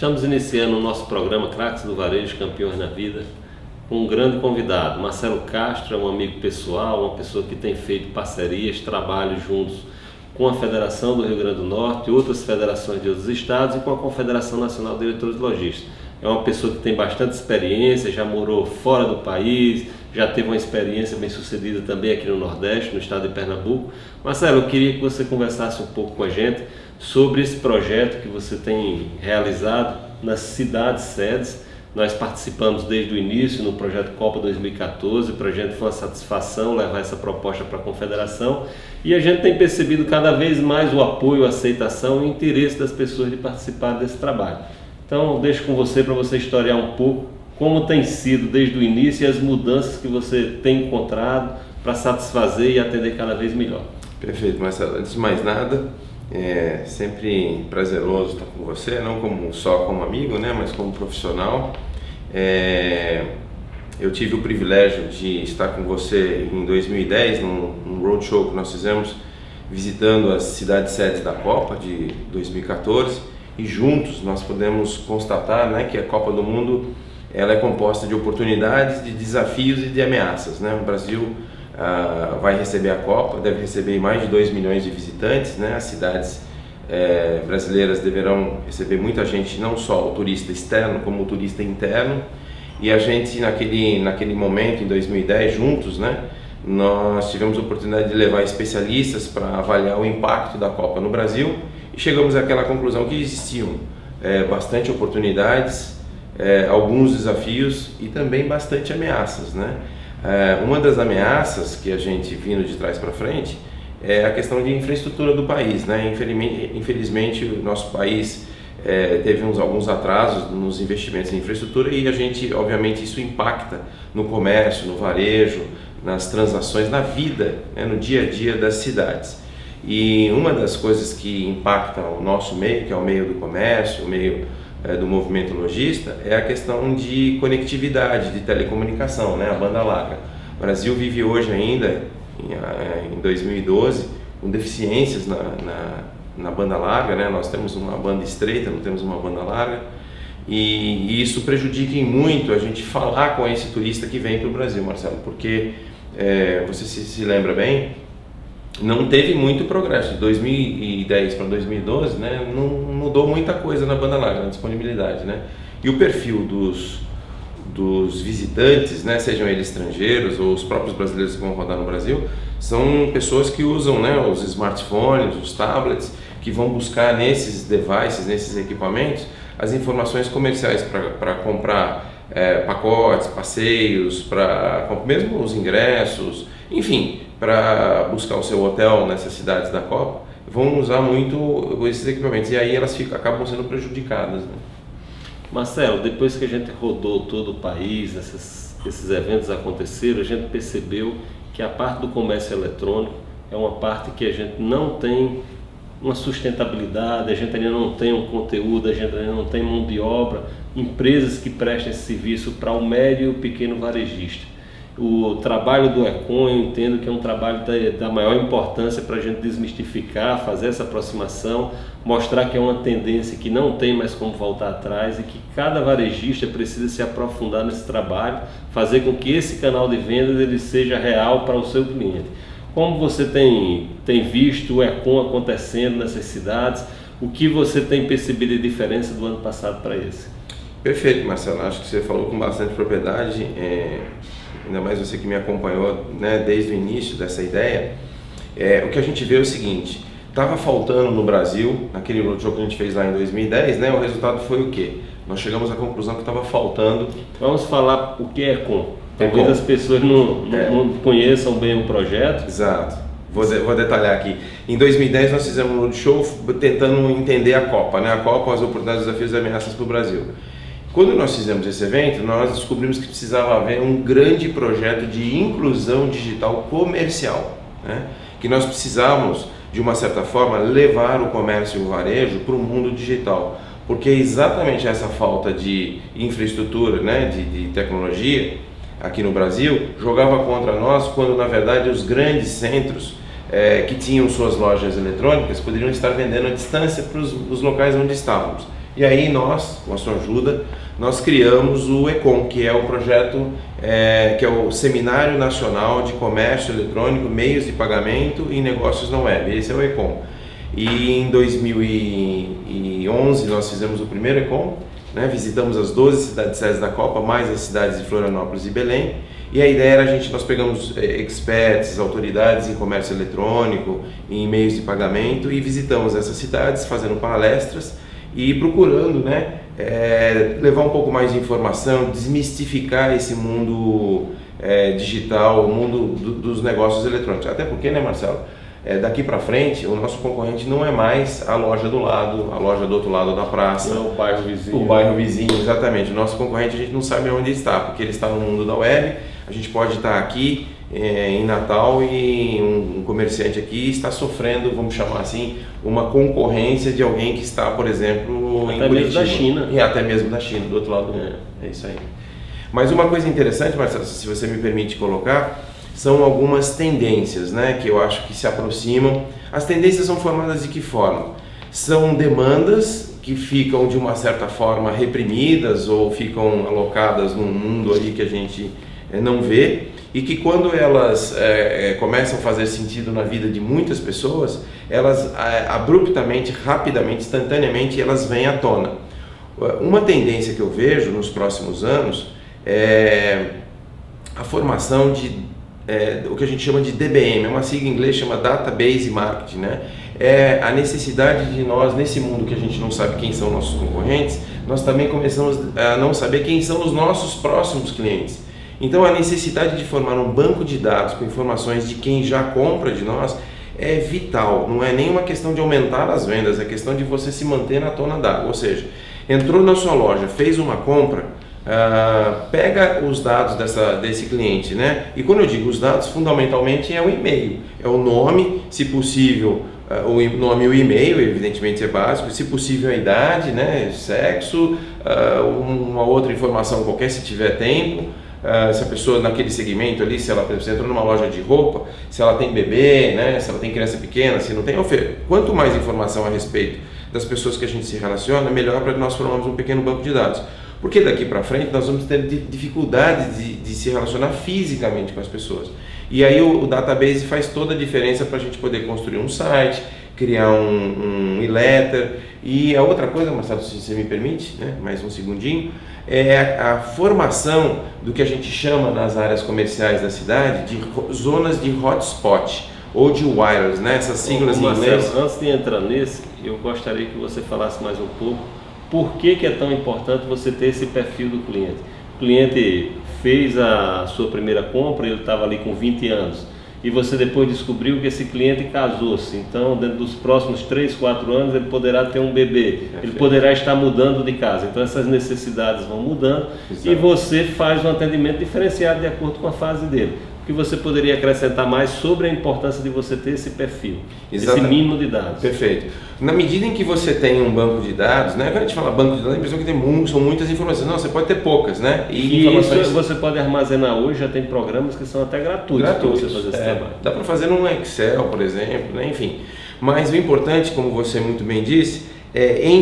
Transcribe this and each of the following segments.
Estamos iniciando o nosso programa Craques do Varejo, Campeões na Vida, com um grande convidado. Marcelo Castro é um amigo pessoal, uma pessoa que tem feito parcerias, trabalho juntos com a Federação do Rio Grande do Norte, outras federações de outros estados e com a Confederação Nacional de Diretores Lojistas. É uma pessoa que tem bastante experiência, já morou fora do país, já teve uma experiência bem sucedida também aqui no Nordeste, no estado de Pernambuco. Marcelo, eu queria que você conversasse um pouco com a gente sobre esse projeto que você tem realizado nas cidades sedes. Nós participamos desde o início no projeto Copa 2014, para a gente foi uma satisfação levar essa proposta para a Confederação e a gente tem percebido cada vez mais o apoio, a aceitação e o interesse das pessoas de participar desse trabalho. Então, deixo com você para você historiar um pouco como tem sido desde o início e as mudanças que você tem encontrado para satisfazer e atender cada vez melhor. Perfeito, Marcelo. Antes de mais nada, é sempre prazeroso estar com você, não só como amigo, né, mas como profissional. Eu tive o privilégio de estar com você em 2010, num roadshow que nós fizemos, visitando as cidades sedes da Copa de 2014. E juntos nós podemos constatar, né, que a Copa do Mundo ela é composta de oportunidades, de desafios e de ameaças, né? O Brasil vai receber a Copa, deve receber mais de 2 milhões de visitantes, né? As cidades brasileiras deverão receber muita gente, não só o turista externo como o turista interno. E a gente naquele momento, em 2010, juntos, né, nós tivemos a oportunidade de levar especialistas para avaliar o impacto da Copa no Brasil. E chegamos àquela conclusão que existiam bastante oportunidades, alguns desafios e também bastante ameaças, né? Uma das ameaças que a gente vindo de trás para frente é a questão de infraestrutura do país, né? Infelizmente o nosso país teve alguns atrasos nos investimentos em infraestrutura e a gente, obviamente, isso impacta no comércio, no varejo, nas transações, na vida, né? No dia a dia das cidades. E uma das coisas que impacta o nosso meio, que é o meio do comércio, o meio do movimento lojista, é a questão de conectividade, de telecomunicação, né? A banda larga. O Brasil vive hoje ainda, em 2012, com deficiências na banda larga, né? Nós temos uma banda estreita, não temos uma banda larga, e isso prejudica em muito a gente falar com esse turista que vem para o Brasil, Marcelo, porque você se lembra bem, não teve muito progresso. De 2010 para 2012, né, não mudou muita coisa na banda larga, na disponibilidade, né? E o perfil dos visitantes, né, sejam eles estrangeiros ou os próprios brasileiros que vão rodar no Brasil, são pessoas que usam, né, os smartphones, os tablets, que vão buscar nesses devices, nesses equipamentos, as informações comerciais para comprar pacotes, passeios, mesmo os ingressos, enfim, para buscar o seu hotel nessas cidades da Copa, vão usar muito esses equipamentos e aí elas acabam sendo prejudicadas, né? Marcelo, depois que a gente rodou todo o país, esses eventos aconteceram, a gente percebeu que a parte do comércio eletrônico é uma parte que a gente não tem uma sustentabilidade, a gente ainda não tem um conteúdo, a gente ainda não tem mão de obra, empresas que prestem esse serviço para o médio e o pequeno varejista. O trabalho do Econ, eu entendo que é um trabalho da maior importância para a gente desmistificar, fazer essa aproximação, mostrar que é uma tendência que não tem mais como voltar atrás e que cada varejista precisa se aprofundar nesse trabalho, fazer com que esse canal de vendas ele seja real para o seu cliente. Como você tem visto o Econ acontecendo nessas cidades, o que você tem percebido de diferença do ano passado para esse? Perfeito, Marcelo, acho que você falou com bastante propriedade, ainda mais você que me acompanhou, né, desde o início dessa ideia. O que a gente vê é o seguinte: estava faltando no Brasil, naquele roadshow que a gente fez lá em 2010, né, o resultado foi o quê? Nós chegamos à conclusão que estava faltando... Vamos falar o que é Econ. Talvez as pessoas não conheçam bem o projeto. Exato. Vou detalhar aqui. Em 2010 nós fizemos um roadshow tentando entender a Copa, né? A Copa, as oportunidades, desafios e ameaças para o Brasil. Quando nós fizemos esse evento, nós descobrimos que precisava haver um grande projeto de inclusão digital comercial, né? Que nós precisávamos, de uma certa forma, levar o comércio e o varejo para o mundo digital, porque exatamente essa falta de infraestrutura, né, de tecnologia aqui no Brasil jogava contra nós, quando na verdade os grandes centros que tinham suas lojas eletrônicas poderiam estar vendendo à distância para os locais onde estávamos. E aí nós, com a sua ajuda, nós criamos o ECOM, que é o projeto, que é o Seminário Nacional de Comércio Eletrônico, Meios de Pagamento e Negócios na Web. Esse é o ECOM. E em 2011 nós fizemos o primeiro ECOM, né? Visitamos as 12 cidades sedes da Copa, mais as cidades de Florianópolis e Belém. E a ideia era nós pegamos experts, autoridades em comércio eletrônico, em meios de pagamento, e visitamos essas cidades fazendo palestras e procurando, né, levar um pouco mais de informação, desmistificar esse mundo digital, o mundo dos negócios eletrônicos. Até porque, né, Marcelo, daqui para frente o nosso concorrente não é mais a loja do lado, a loja do outro lado da praça. Não é o bairro vizinho. O bairro vizinho, exatamente. O nosso concorrente a gente não sabe onde está, porque ele está no mundo da web. A gente pode estar aqui em Natal e um comerciante aqui está sofrendo, vamos chamar assim, uma concorrência de alguém que está, por exemplo, até mesmo da China. E até mesmo da China, do outro lado do mundo. É isso aí. Mas uma coisa interessante, Marcelo, se você me permite colocar, são algumas tendências, né, que eu acho que se aproximam. As tendências são formadas de que forma? São demandas que ficam de uma certa forma reprimidas ou ficam alocadas num mundo aí que a gente não vê, e que quando elas começam a fazer sentido na vida de muitas pessoas, elas abruptamente, rapidamente, instantaneamente, elas vêm à tona. Uma tendência que eu vejo nos próximos anos é a formação de o que a gente chama de DBM, é uma sigla em inglês, chama Database Marketing, né? É a necessidade de nós, nesse mundo que a gente não sabe quem são nossos concorrentes, nós também começamos a não saber quem são os nossos próximos clientes. Então a necessidade de formar um banco de dados com informações de quem já compra de nós é vital. Não é nem uma questão de aumentar as vendas, é questão de você se manter na tona d'água. Ou seja, entrou na sua loja, fez uma compra, pega os dados desse cliente, né? E quando eu digo os dados, fundamentalmente é o e-mail, é o nome, se possível, o nome e o e-mail, evidentemente é básico, se possível a idade, né? Sexo, uma outra informação qualquer se tiver tempo. Se a pessoa naquele segmento ali, se ela, por exemplo, entrou numa loja de roupa, se ela tem bebê, né, se ela tem criança pequena, se não tem, quanto mais informação a respeito das pessoas que a gente se relaciona, melhor para nós formarmos um pequeno banco de dados. Porque daqui para frente nós vamos ter dificuldade de se relacionar fisicamente com as pessoas. E aí o database faz toda a diferença para a gente poder construir um site, criar um e-letter. E a outra coisa, Marcelo, se você me permite, né, mais um segundinho, é a formação do que a gente chama nas áreas comerciais da cidade de zonas de hotspot ou de wireless, né? Essas siglas em inglês. Antes de entrar nesse, eu gostaria que você falasse mais um pouco por que é tão importante você ter esse perfil do cliente. O cliente fez a sua primeira compra, ele estava ali com 20 anos. E você depois descobriu que esse cliente casou-se, então dentro dos próximos 3, 4 anos ele poderá ter um bebê, ele poderá estar mudando de casa, então essas necessidades vão mudando. Exato. E você faz um atendimento diferenciado de acordo com a fase dele. O que você poderia acrescentar mais sobre a importância de você ter esse perfil, esse mínimo de dados? Perfeito. Na medida em que você tem um banco de dados, né? Quando a gente fala banco de dados, a impressão que são muitas informações. Não, você pode ter poucas, né? E informações... isso você pode armazenar hoje, já tem programas que são até gratuitos para você fazer esse trabalho. Dá para fazer num Excel, por exemplo, né? Enfim. Mas o importante, como você muito bem disse,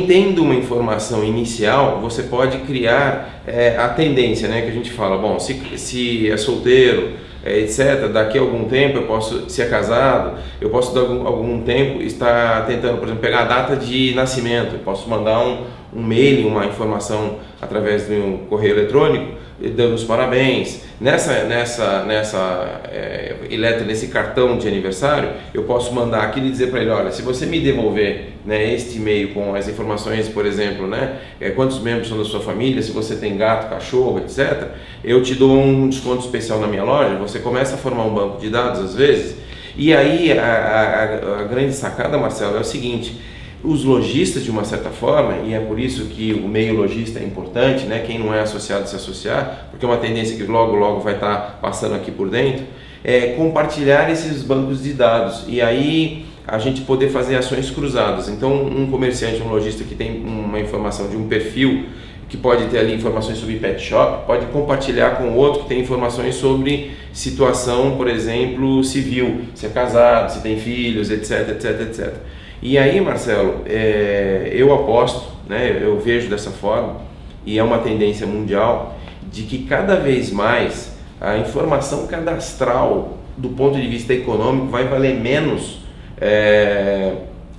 tendo uma informação inicial, você pode criar a tendência, né? Que a gente fala, bom, se é solteiro, etc. Daqui a algum tempo eu posso, se é casado, eu posso dar algum tempo estar tentando, por exemplo, pegar a data de nascimento. Eu posso mandar um mail, uma informação através de um correio eletrônico dando os parabéns. Nesse cartão de aniversário, eu posso mandar aquilo e dizer para ele, olha, se você me devolver, né, este e-mail com as informações, por exemplo, né, quantos membros são da sua família, se você tem gato, cachorro, etc., eu te dou um desconto especial na minha loja. Você começa a formar um banco de dados às vezes, e aí a grande sacada, Marcelo, é o seguinte: os lojistas, de uma certa forma, e é por isso que o meio lojista é importante, né? Quem não é associado se associar, porque é uma tendência que logo vai estar passando aqui por dentro, compartilhar esses bancos de dados e aí a gente poder fazer ações cruzadas. Então um comerciante, um lojista que tem uma informação de um perfil, que pode ter ali informações sobre pet shop, pode compartilhar com o outro que tem informações sobre situação, por exemplo, civil, se é casado, se tem filhos, etc, etc, etc. E aí, Marcelo, eu aposto, né, eu vejo dessa forma, e é uma tendência mundial, de que cada vez mais a informação cadastral do ponto de vista econômico vai valer menos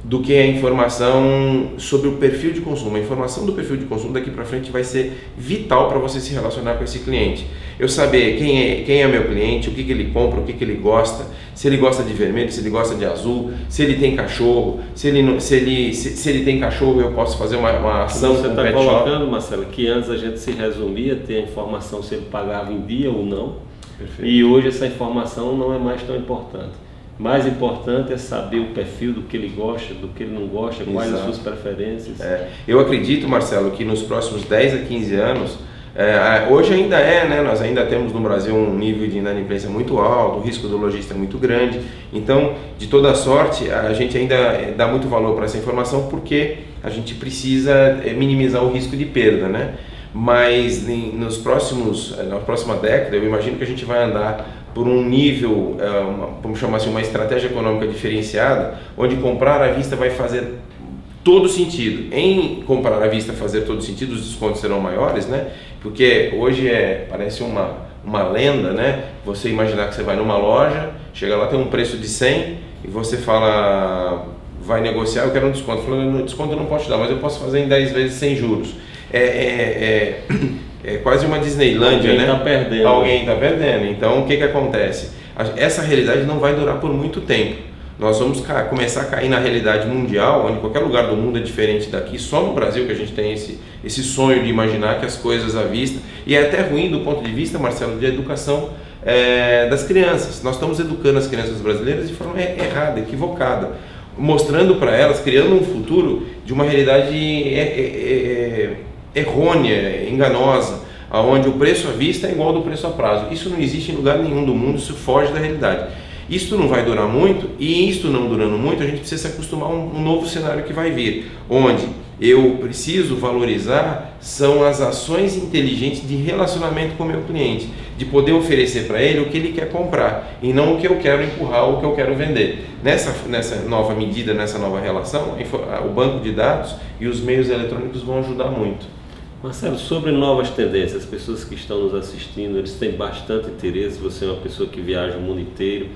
do que a informação sobre o perfil de consumo. A informação do perfil de consumo daqui para frente vai ser vital para você se relacionar com esse cliente. Eu saber quem é meu cliente, o que ele compra, o que ele gosta, se ele gosta de vermelho, se ele gosta de azul, se ele tem cachorro, se ele tem cachorro, eu posso fazer uma ação você com o está pet colocando, shop. Marcelo, que antes a gente se resumia a ter a informação se ele pagava em dia ou não. Perfeito. E hoje essa informação não é mais tão importante. Mais importante é saber o perfil do que ele gosta, do que ele não gosta, quais as suas preferências. Eu acredito, Marcelo, que nos próximos 10 a 15 anos, hoje ainda né? Nós ainda temos no Brasil um nível de inadimplência muito alto, o risco do lojista é muito grande. Então, de toda sorte, a gente ainda dá muito valor para essa informação porque a gente precisa minimizar o risco de perda, né? Mas na próxima década, eu imagino que a gente vai andar por um nível, vamos chamar assim, uma estratégia econômica diferenciada, onde comprar à vista vai fazer todo sentido. Em comprar à vista fazer todo sentido, os descontos serão maiores, né? Porque hoje parece uma lenda, né? Você imaginar que você vai numa loja, chega lá, tem um preço de 100 e você fala, vai negociar, eu quero um desconto. Falando, desconto eu não posso te dar, mas eu posso fazer em 10 vezes sem juros. É quase uma Disneylândia, né? Alguém está perdendo. Então, o que acontece? Essa realidade não vai durar por muito tempo. Nós vamos começar a cair na realidade mundial, onde qualquer lugar do mundo é diferente daqui. Só no Brasil que a gente tem esse sonho de imaginar que as coisas à vista. E é até ruim do ponto de vista, Marcelo, de educação das crianças. Nós estamos educando as crianças brasileiras de forma errada, equivocada, mostrando para elas, criando um futuro de uma realidade errônea, enganosa, onde o preço à vista é igual ao do preço a prazo. Isso não existe em lugar nenhum do mundo, isso foge da realidade. Isso não vai durar muito, e isso não durando muito, a gente precisa se acostumar a um novo cenário que vai vir, onde eu preciso valorizar são as ações inteligentes de relacionamento com o meu cliente, de poder oferecer para ele o que ele quer comprar e não o que eu quero empurrar ou o que eu quero vender. Nessa nova medida, nessa nova relação, o banco de dados e os meios eletrônicos vão ajudar muito. Marcelo, sobre novas tendências, as pessoas que estão nos assistindo, eles têm bastante interesse, você é uma pessoa que viaja o mundo inteiro,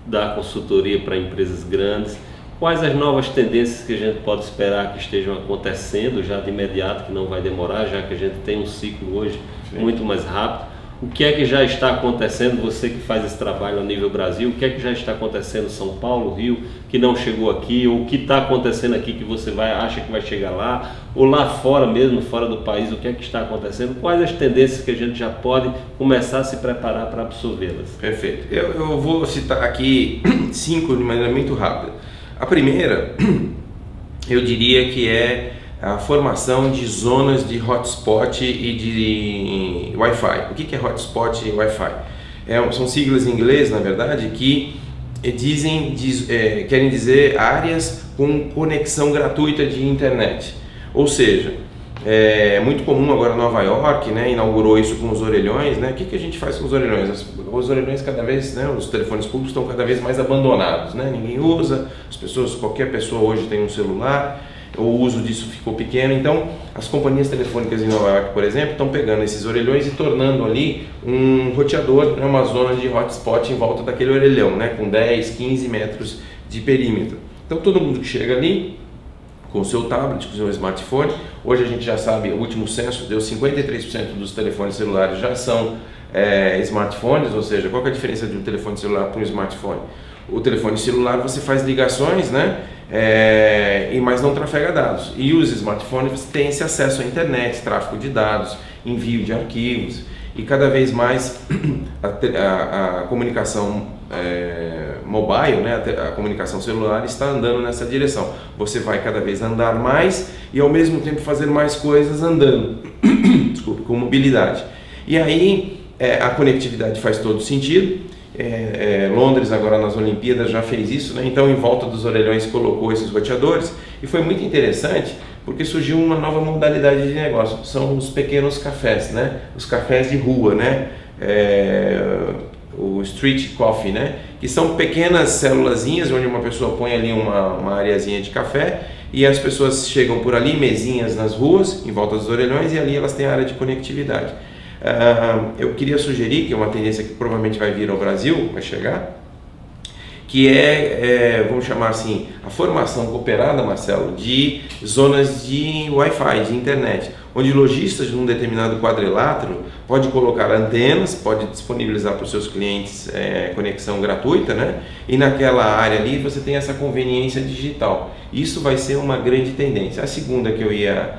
dá consultoria para empresas grandes. Quais as novas tendências que a gente pode esperar que estejam acontecendo já de imediato, que não vai demorar, já que a gente tem um ciclo hoje muito mais rápido? O que é que já está acontecendo, você que faz esse trabalho a nível Brasil, o que é que já está acontecendo em São Paulo, Rio, que não chegou aqui, ou o que está acontecendo aqui que você acha que vai chegar lá, ou lá fora mesmo, fora do país, o que é que está acontecendo? Quais as tendências que a gente já pode começar a se preparar para absorvê-las? Perfeito. Eu vou citar aqui 5 de maneira muito rápida. A primeira, eu diria que é a formação de zonas de hotspot e de Wi-Fi. O que é hotspot e Wi-Fi? São siglas em inglês, na verdade, que querem dizer áreas com conexão gratuita de internet. Ou seja, é muito comum agora Nova York, né, inaugurou isso com os orelhões, né? O que a gente faz com os orelhões? Os orelhões cada vez, né, os telefones públicos estão cada vez mais abandonados, né? Ninguém usa, qualquer pessoa hoje tem um celular. O uso disso ficou pequeno, então as companhias telefônicas em Nova York, por exemplo, estão pegando esses orelhões e tornando ali um roteador, né, uma zona de hotspot em volta daquele orelhão, né, com 10, 15 metros de perímetro. Então todo mundo que chega ali com o seu tablet, com o seu smartphone, hoje a gente já sabe, o último censo deu 53% dos telefones celulares já são smartphones, ou seja, qual que é a diferença de um telefone celular para um smartphone? O telefone celular você faz ligações, né? Mas não trafega dados. E os smartphones você tem esse acesso à internet, tráfego de dados, envio de arquivos. E cada vez mais a comunicação mobile, né? A comunicação celular está andando nessa direção. Você vai cada vez andar mais e ao mesmo tempo fazer mais coisas andando. Desculpa, com mobilidade. E aí a conectividade faz todo sentido. Londres agora nas Olimpíadas já fez isso, né? Então em volta dos orelhões colocou esses roteadores e foi muito interessante porque surgiu uma nova modalidade de negócio, são os pequenos cafés, né? Os cafés de rua, né? O street coffee, né? Que são pequenas célulazinhas onde uma pessoa põe ali uma areazinha de café e as pessoas chegam por ali, mesinhas nas ruas, em volta dos orelhões, e ali elas têm a área de conectividade. Eu queria sugerir, que é uma tendência que provavelmente vai vir ao Brasil, vai chegar, que vamos chamar assim, a formação cooperada, Marcelo, de zonas de Wi-Fi, de internet, onde lojistas de um determinado quadrilátero pode colocar antenas, pode disponibilizar para os seus clientes conexão gratuita, né? E naquela área ali você tem essa conveniência digital. Isso vai ser uma grande tendência. A segunda que eu ia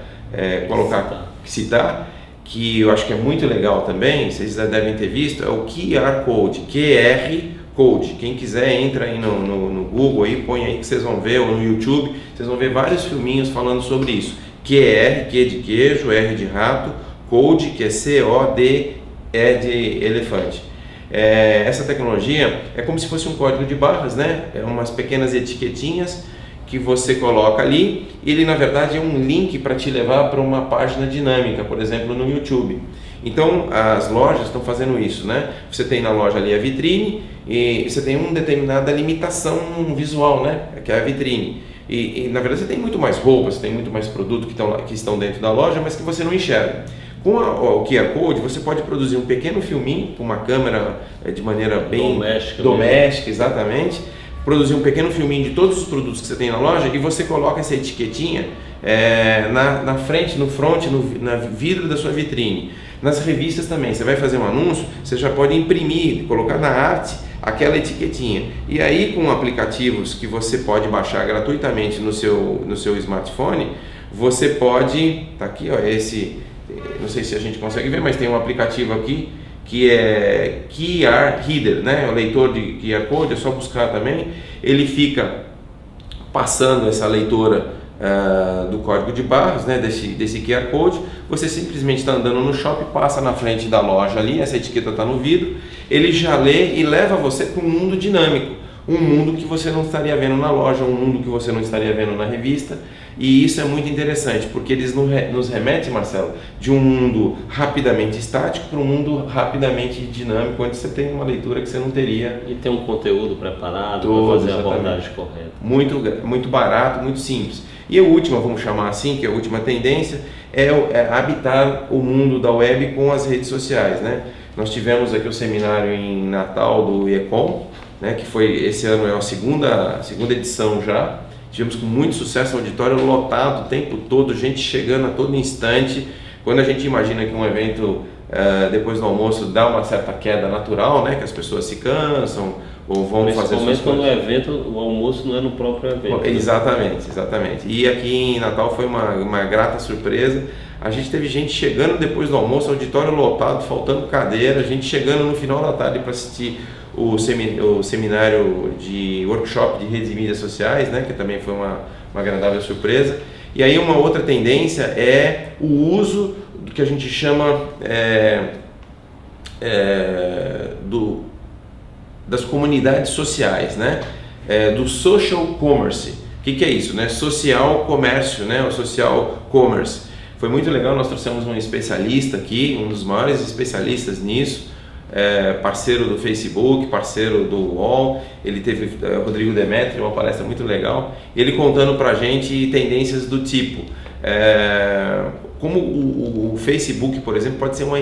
citar, que eu acho que é muito legal também, vocês já devem ter visto, é o QR Code, QR Code. Quem quiser entra aí no Google, aí, põe aí que vocês vão ver, ou no YouTube, vocês vão ver vários filminhos falando sobre isso. QR, Q de queijo, R de rato, Code, que é C-O-D, E de elefante. Essa tecnologia é como se fosse um código de barras, né? É umas pequenas etiquetinhas que você coloca ali, e ele na verdade é um link para te levar para uma página dinâmica, por exemplo no YouTube. Então as lojas estão fazendo isso, né? Você tem na loja ali a vitrine e você tem uma determinada limitação visual, né? Que é a vitrine. E na verdade você tem muito mais roupas, você tem muito mais produto que estão dentro da loja, mas que você não enxerga. Com o QR Code você pode produzir um pequeno filminho com uma câmera de maneira bem doméstica, exatamente. Produzir um pequeno filminho de todos os produtos que você tem na loja e você coloca essa etiquetinha na frente, no front, na vidro da sua vitrine. Nas revistas também, você vai fazer um anúncio, você já pode imprimir, colocar na arte aquela etiquetinha. E aí com aplicativos que você pode baixar gratuitamente no seu smartphone, você pode, tá aqui ó, não sei se a gente consegue ver, mas tem um aplicativo aqui que é QR Reader, né? O leitor de QR Code, é só buscar também. Ele fica passando essa leitora do código de barras, né? desse QR Code. Você simplesmente está andando no shopping, passa na frente da loja ali, essa etiqueta está no vidro, ele já lê e leva você para um mundo dinâmico, um mundo que você não estaria vendo na loja, um mundo que você não estaria vendo na revista. E isso é muito interessante, porque eles nos remetem, Marcelo, de um mundo rapidamente estático para um mundo rapidamente dinâmico, onde você tem uma leitura que você não teria. E tem um conteúdo preparado para fazer a abordagem correta. Muito barato, muito simples. E a última, vamos chamar assim, que é a última tendência, é habitar o mundo da web com as redes sociais, né? Nós tivemos aqui o seminário em Natal do IECOM, né, que foi, esse ano é a segunda edição já. Tivemos com muito sucesso, auditório lotado o tempo todo, gente chegando a todo instante. Quando a gente imagina que um evento depois do almoço dá uma certa queda natural, né, que as pessoas se cansam ou vão fazer suas coisas. Quando o evento, o almoço não é no próprio evento. Exatamente. E aqui em Natal foi uma grata surpresa. A gente teve gente chegando depois do almoço, auditório lotado, faltando cadeira, gente chegando no final da tarde para assistir o seminário de workshop de redes e mídias sociais, né, que também foi uma agradável surpresa. E aí uma outra tendência é o uso do que a gente chama das comunidades sociais, né, do social commerce. O que é isso, né? Social comércio, né, o social commerce. Foi muito legal, nós trouxemos um especialista aqui, um dos maiores especialistas nisso, parceiro do Facebook, parceiro do UOL. Ele teve Rodrigo Demetrio, uma palestra muito legal, ele contando pra gente tendências do tipo como o Facebook, por exemplo, pode ser uma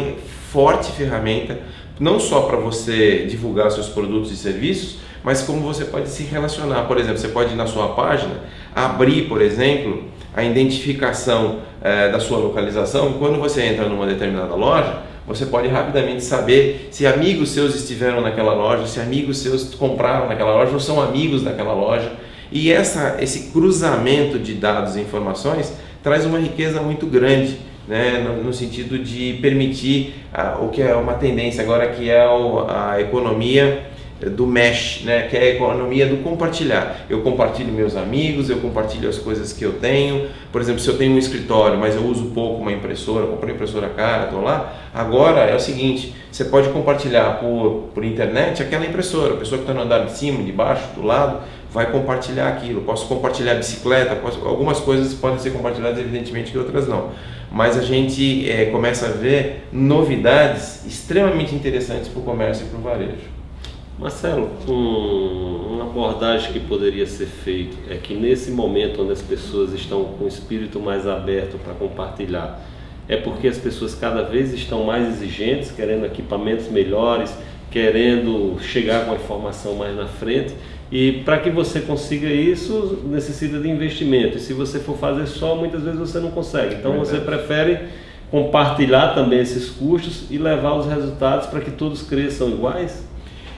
forte ferramenta não só para você divulgar seus produtos e serviços, mas como você pode se relacionar. Por exemplo, você pode ir na sua página abrir, por exemplo, a identificação da sua localização, e quando você entra numa determinada loja, você pode rapidamente saber se amigos seus estiveram naquela loja, se amigos seus compraram naquela loja ou são amigos daquela loja. E esse cruzamento de dados e informações traz uma riqueza muito grande, né, no sentido de permitir o que é uma tendência agora, que é a economia do mesh, né, que é a economia do compartilhar. Eu compartilho meus amigos, eu compartilho as coisas que eu tenho. Por exemplo, se eu tenho um escritório, mas eu uso pouco uma impressora, comprei impressora cara, estou lá. Agora é o seguinte, você pode compartilhar por internet aquela impressora. A pessoa que está no andar de cima, de baixo, do lado, vai compartilhar aquilo. Posso compartilhar bicicleta, algumas coisas podem ser compartilhadas, evidentemente, que outras não. Mas a gente começa a ver novidades extremamente interessantes para o comércio e para o varejo. Marcelo, uma abordagem que poderia ser feita é que nesse momento onde as pessoas estão com o espírito mais aberto para compartilhar, é porque as pessoas cada vez estão mais exigentes, querendo equipamentos melhores, querendo chegar com a informação mais na frente, e para que você consiga isso, necessita de investimento, e se você for fazer só, muitas vezes você não consegue. Então você prefere compartilhar também esses custos e levar os resultados para que todos cresçam iguais?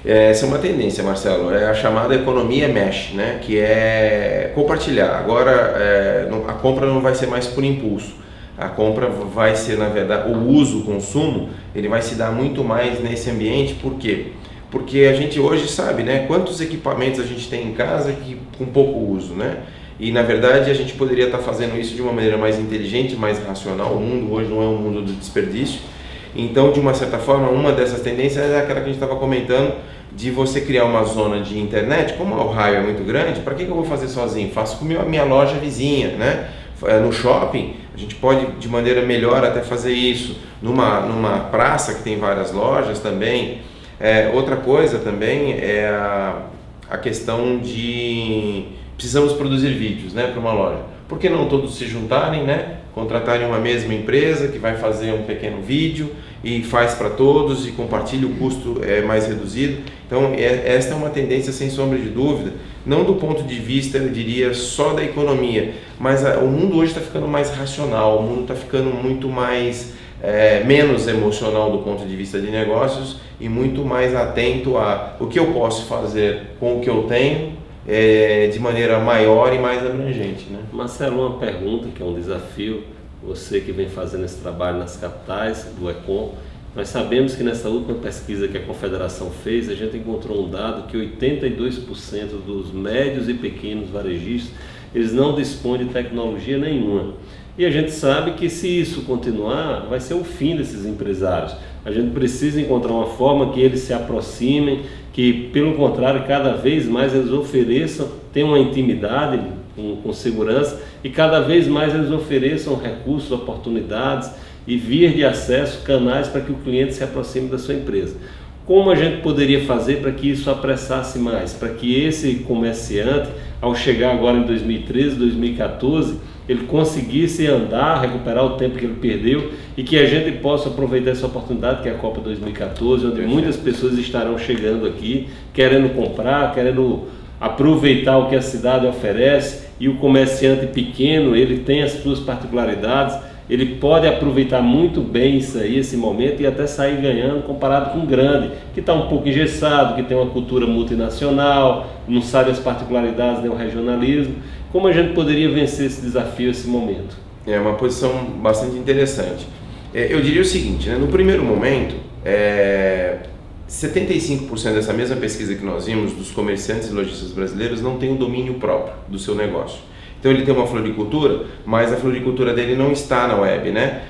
Essa é uma tendência, Marcelo, é a chamada economia mesh, né? Que é compartilhar. Agora a compra não vai ser mais por impulso, a compra vai ser, na verdade, o uso, o consumo, ele vai se dar muito mais nesse ambiente. Por quê? Porque a gente hoje sabe, né, quantos equipamentos a gente tem em casa que com pouco uso, né? E na verdade a gente poderia estar fazendo isso de uma maneira mais inteligente, mais racional. O mundo hoje não é um mundo do desperdício. Então, de uma certa forma, uma dessas tendências é aquela que a gente estava comentando, de você criar uma zona de internet. Como o raio é muito grande, para que eu vou fazer sozinho? Faço com a minha loja vizinha, né? No shopping, a gente pode de maneira melhor até fazer isso. Numa praça que tem várias lojas também. Outra coisa também é a questão de precisamos produzir vídeos, né, para uma loja. Por que não todos se juntarem, né? Contratarem uma mesma empresa que vai fazer um pequeno vídeo e faz para todos e compartilha, o custo é mais reduzido. Então esta é uma tendência sem sombra de dúvida, não do ponto de vista, eu diria, só da economia, mas o mundo hoje está ficando mais racional, o mundo está ficando muito mais, menos emocional do ponto de vista de negócios e muito mais atento a o que eu posso fazer com o que eu tenho, de maneira maior e mais abrangente, né? Marcelo, uma pergunta que é um desafio, você que vem fazendo esse trabalho nas capitais do Econ, nós sabemos que nessa última pesquisa que a Confederação fez, a gente encontrou um dado que 82% dos médios e pequenos varejistas, eles não dispõem de tecnologia nenhuma. E a gente sabe que se isso continuar, vai ser o fim desses empresários. A gente precisa encontrar uma forma que eles se aproximem, que pelo contrário, cada vez mais eles ofereçam, tenham uma intimidade com segurança e cada vez mais eles ofereçam recursos, oportunidades e vias de acesso, canais para que o cliente se aproxime da sua empresa. Como a gente poderia fazer para que isso apressasse mais, para que esse comerciante, ao chegar agora em 2013, 2014, ele conseguisse andar, recuperar o tempo que ele perdeu e que a gente possa aproveitar essa oportunidade que é a Copa 2014, onde muitas pessoas estarão chegando aqui, querendo comprar, querendo aproveitar o que a cidade oferece, e o comerciante pequeno, ele tem as suas particularidades, ele pode aproveitar muito bem isso aí, esse momento, e até sair ganhando comparado com o grande, que está um pouco engessado, que tem uma cultura multinacional, não sabe as particularidades nem o regionalismo. Como a gente poderia vencer esse desafio, esse momento? É uma posição bastante interessante. Eu diria o seguinte, né? No primeiro momento, 75% dessa mesma pesquisa que nós vimos dos comerciantes e lojistas brasileiros não tem um domínio próprio do seu negócio. Então ele tem uma floricultura, mas a floricultura dele não está na web, né?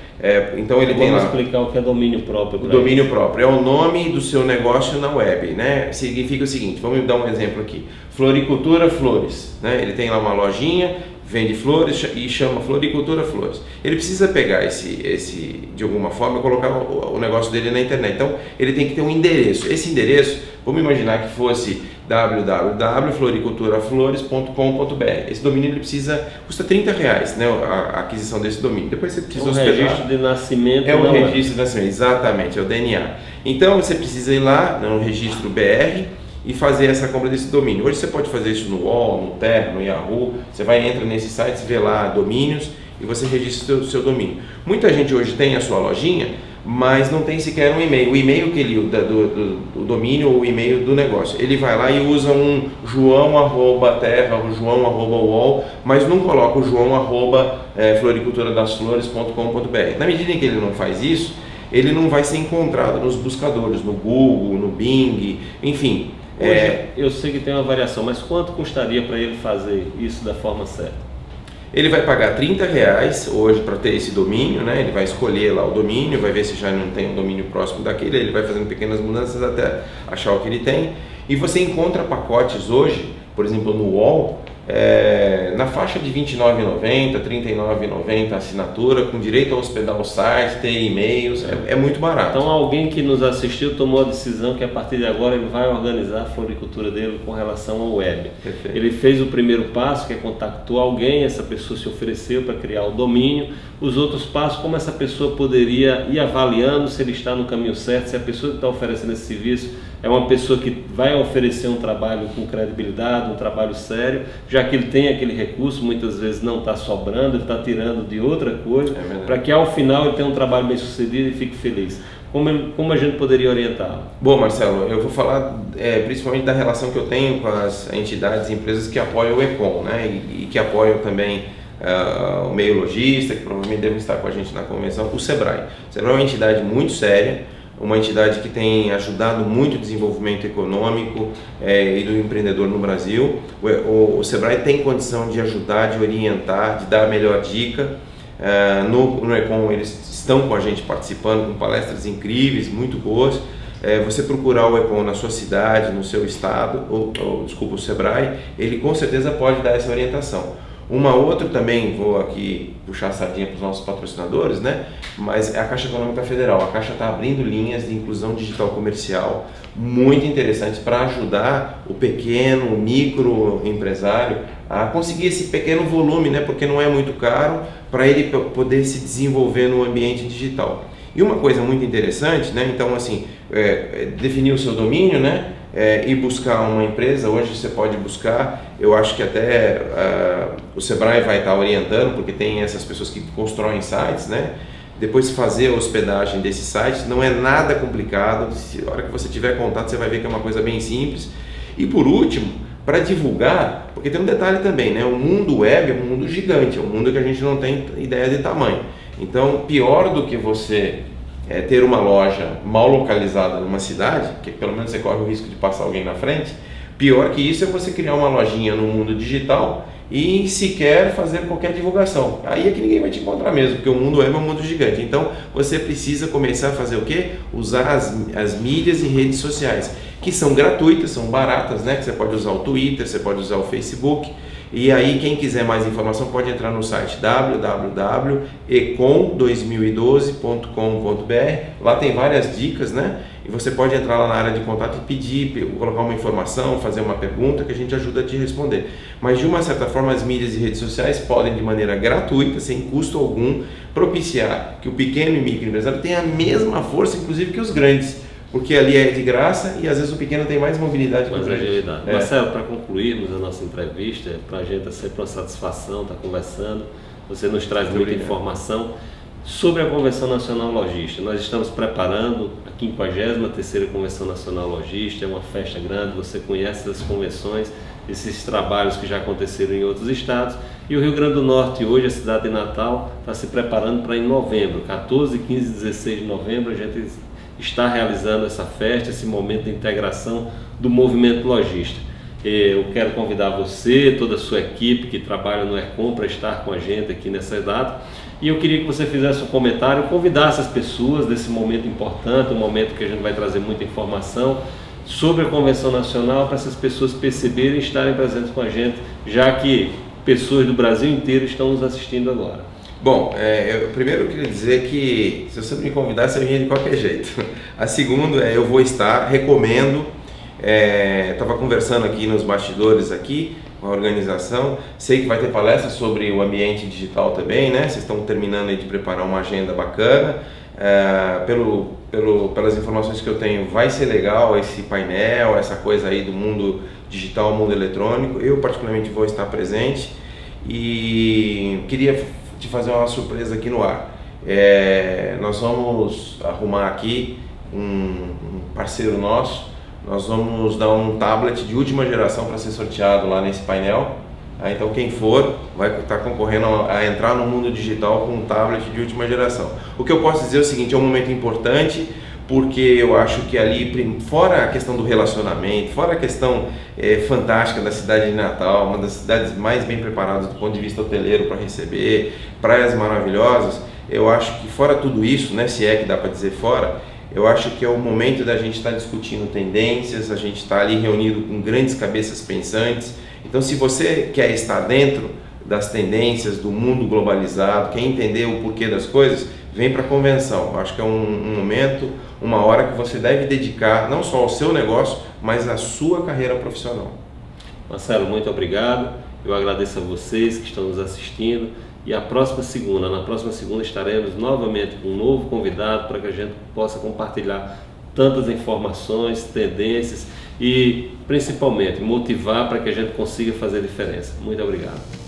Então ele tem lá... Vamos explicar o que é domínio próprio. O domínio próprio é o nome do seu negócio na web, né? Significa o seguinte, vamos dar um exemplo aqui. Floricultura Flores, né? Ele tem lá uma lojinha, vende flores e chama Floricultura Flores. Ele precisa pegar esse de alguma forma e colocar o negócio dele na internet. Então ele tem que ter um endereço. Esse endereço, vamos imaginar que fosse www.floriculturaflores.com.br. Esse domínio ele custa R$30, né, a aquisição desse domínio. Depois você precisa hospedar. Registro de nascimento. É um registro de nascimento, exatamente, é o DNA. Então você precisa ir lá no registro BR e fazer essa compra desse domínio. Hoje você pode fazer isso no UOL, no Terra, no Yahoo. Você entra nesse site, vê lá domínios e você registra o seu domínio. Muita gente hoje tem a sua lojinha, mas não tem sequer um e-mail. O e-mail que ele do domínio ou o e-mail do negócio. Ele vai lá e usa um joão@terra, o joão@uol, mas não coloca o joão@floriculturadasflores.com.br. Na medida em que ele não faz isso, ele não vai ser encontrado nos buscadores, no Google, no Bing, enfim. Hoje, eu sei que tem uma variação, mas quanto custaria para ele fazer isso da forma certa? Ele vai pagar R$30 hoje para ter esse domínio, né? Ele vai escolher lá o domínio, vai ver se já não tem um domínio próximo daquele, ele vai fazendo pequenas mudanças até achar o que ele tem. E você encontra pacotes hoje, por exemplo no UOL, na faixa de R$ 29,90, R$ 39,90 a assinatura, com direito a hospedar o site, ter e-mails, é muito barato. Então alguém que nos assistiu tomou a decisão que a partir de agora ele vai organizar a floricultura dele com relação ao web. Perfeito. Ele fez o primeiro passo, que é contactou alguém, essa pessoa se ofereceu para criar o domínio. Os outros passos, como essa pessoa poderia ir avaliando se ele está no caminho certo, se a pessoa que está oferecendo esse serviço é uma pessoa que vai oferecer um trabalho com credibilidade, um trabalho sério, já que ele tem aquele recurso, muitas vezes não está sobrando, ele está tirando de outra coisa, para que ao final ele tenha um trabalho bem sucedido e fique feliz. Como a gente poderia orientá-lo? Bom, Marcelo, eu vou falar principalmente da relação que eu tenho com as entidades e empresas que apoiam o Econ, né, e que apoiam também o meio lojista, que provavelmente devem estar com a gente na convenção, o Sebrae. O Sebrae é uma entidade muito séria, uma entidade que tem ajudado muito o desenvolvimento econômico e do empreendedor no Brasil. O Sebrae tem condição de ajudar, de orientar, de dar a melhor dica. No Econ eles estão com a gente participando com palestras incríveis, muito boas. Você procurar o Econ na sua cidade, no seu estado, o Sebrae, ele com certeza pode dar essa orientação. Uma outra também, vou aqui puxar a sardinha para os nossos patrocinadores, né? Mas é a Caixa Econômica Federal. A Caixa está abrindo linhas de inclusão digital comercial muito interessantes para ajudar o pequeno, o micro empresário a conseguir esse pequeno volume, né? Porque não é muito caro, para ele poder se desenvolver no ambiente digital. E uma coisa muito interessante, né? Então, assim, definir o seu domínio, né? E buscar uma empresa. Hoje você pode buscar, eu acho que até o Sebrae vai estar orientando, porque tem essas pessoas que constroem sites, né? Depois fazer a hospedagem desses sites não é nada complicado. A hora que você tiver contato, você vai ver que é uma coisa bem simples. E por último, para divulgar, porque tem um detalhe também, né? O mundo web é um mundo gigante, é um mundo que a gente não tem ideia de tamanho. Então, pior do que você ter uma loja mal localizada numa cidade, que pelo menos você corre o risco de passar alguém na frente, pior que isso é você criar uma lojinha no mundo digital e sequer fazer qualquer divulgação. Aí é que ninguém vai te encontrar mesmo, porque o mundo web é um mundo gigante. Então você precisa começar a fazer o quê? Usar as mídias e redes sociais, que são gratuitas, são baratas, né? Que você pode usar o Twitter, você pode usar o Facebook. E aí quem quiser mais informação pode entrar no site www.econ2012.com.br. Lá tem várias dicas, né? E você pode entrar lá na área de contato e pedir, colocar uma informação, fazer uma pergunta que a gente ajuda a te responder. Mas de uma certa forma as mídias e redes sociais podem de maneira gratuita, sem custo algum, propiciar que o pequeno e microempresário tenha a mesma força, inclusive, que os grandes. Porque ali é de graça e às vezes o pequeno tem mais mobilidade que o grande. Agilidade. Marcelo, para concluirmos a nossa entrevista, para a gente é sempre uma satisfação estar conversando. Você nos traz muita informação sobre a Convenção Nacional Logística. Nós estamos preparando a 53ª Convenção Nacional Logística, é uma festa grande, você conhece as convenções, esses trabalhos que já aconteceram em outros estados. E o Rio Grande do Norte, hoje, a cidade de Natal, está se preparando para em novembro, 14, 15 e 16 de novembro, a gente está realizando essa festa, esse momento de integração do movimento logístico. Eu quero convidar você, toda a sua equipe que trabalha no Econ para estar com a gente aqui nessa data. E eu queria que você fizesse um comentário, convidasse as pessoas desse momento importante, um momento que a gente vai trazer muita informação sobre a Convenção Nacional, para essas pessoas perceberem e estarem presentes com a gente, já que pessoas do Brasil inteiro estão nos assistindo agora. Bom, primeiro eu queria dizer que se você me convidasse, eu vinha de qualquer jeito. A segunda eu vou estar, recomendo, estava conversando aqui nos bastidores aqui com a organização, sei que vai ter palestra sobre o ambiente digital também, né? Vocês estão terminando aí de preparar uma agenda bacana, pelas informações que eu tenho, vai ser legal esse painel, essa coisa aí do mundo digital, mundo eletrônico. Eu particularmente vou estar presente e queria te fazer uma surpresa aqui no ar. Nós vamos arrumar aqui um parceiro nosso, nós vamos dar um tablet de última geração para ser sorteado lá nesse painel. Então quem for vai estar concorrendo a entrar no mundo digital com um tablet de última geração. O que eu posso dizer é o seguinte, é um momento importante, porque eu acho que ali, fora a questão do relacionamento, fora a questão fantástica da cidade de Natal, uma das cidades mais bem preparadas do ponto de vista hoteleiro para receber, praias maravilhosas, eu acho que fora tudo isso, né, se é que dá para dizer fora, eu acho que é o momento da gente estar discutindo tendências, a gente está ali reunido com grandes cabeças pensantes Então, se você quer estar dentro das tendências do mundo globalizado, quer entender o porquê das coisas, vem para a convenção. Eu acho que é um momento, uma hora que você deve dedicar não só ao seu negócio, mas à sua carreira profissional. Marcelo, muito obrigado. Eu agradeço a vocês que estão nos assistindo e na próxima segunda estaremos novamente com um novo convidado para que a gente possa compartilhar tantas informações, tendências e principalmente motivar para que a gente consiga fazer diferença. Muito obrigado.